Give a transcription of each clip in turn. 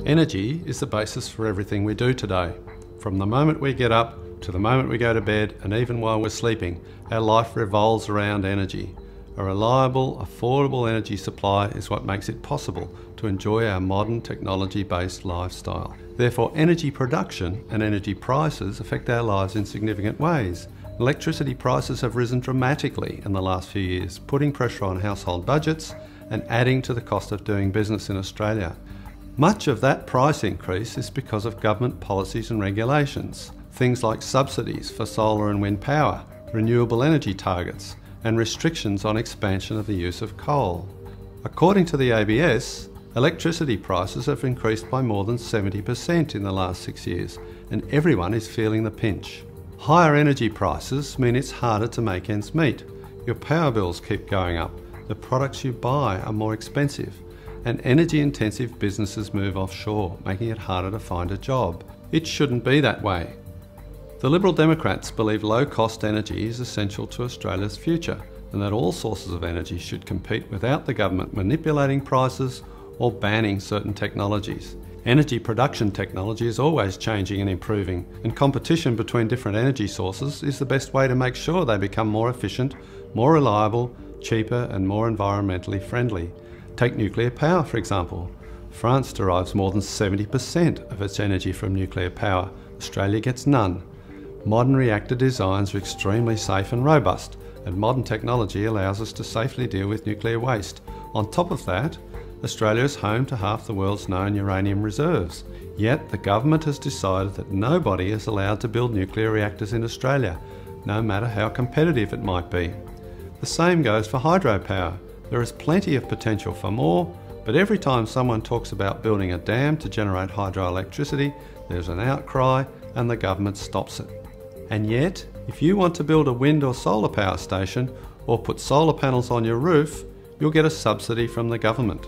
Energy is the basis for everything we do today. From the moment we get up to the moment we go to bed, and even while we're sleeping, our life revolves around energy. A reliable, affordable energy supply is what makes it possible to enjoy our modern technology-based lifestyle. Therefore, energy production and energy prices affect our lives in significant ways. Electricity prices have risen dramatically in the last few years, putting pressure on household budgets and adding to the cost of doing business in Australia. Much of that price increase is because of government policies and regulations. Things like subsidies for solar and wind power, renewable energy targets, and restrictions on expansion of the use of coal. According to the ABS, electricity prices have increased by more than 70% in the last 6 years, and everyone is feeling the pinch. Higher energy prices mean it's harder to make ends meet. Your power bills keep going up, the products you buy are more expensive, and energy-intensive businesses move offshore, making it harder to find a job. It shouldn't be that way. The Liberal Democrats believe low-cost energy is essential to Australia's future, and that all sources of energy should compete without the government manipulating prices or banning certain technologies. Energy production technology is always changing and improving, and competition between different energy sources is the best way to make sure they become more efficient, more reliable, cheaper and more environmentally friendly. Take nuclear power, for example. France derives more than 70% of its energy from nuclear power. Australia gets none. Modern reactor designs are extremely safe and robust, and modern technology allows us to safely deal with nuclear waste. On top of that, Australia is home to half the world's known uranium reserves. Yet the government has decided that nobody is allowed to build nuclear reactors in Australia, no matter how competitive it might be. The same goes for hydropower. There is plenty of potential for more, but every time someone talks about building a dam to generate hydroelectricity, there's an outcry and the government stops it. And yet, if you want to build a wind or solar power station or put solar panels on your roof, you'll get a subsidy from the government.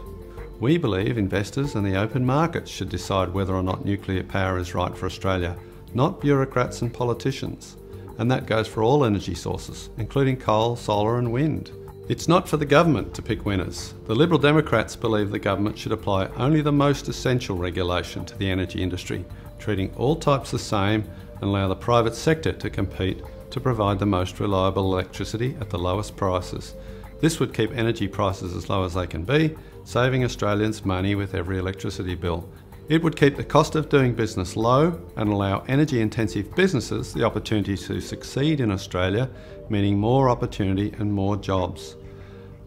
We believe investors and the open market should decide whether or not nuclear power is right for Australia, not bureaucrats and politicians. And that goes for all energy sources, including coal, solar and wind. It's not for the government to pick winners. The Liberal Democrats believe the government should apply only the most essential regulation to the energy industry, treating all types the same, and allow the private sector to compete to provide the most reliable electricity at the lowest prices. This would keep energy prices as low as they can be, saving Australians money with every electricity bill. It would keep the cost of doing business low and allow energy-intensive businesses the opportunity to succeed in Australia, meaning more opportunity and more jobs.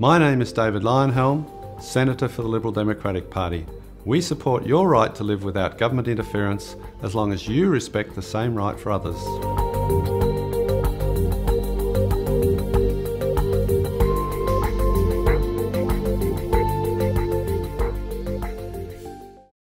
My name is David Leyonhjelm, Senator for the Liberal Democratic Party. We support your right to live without government interference as long as you respect the same right for others.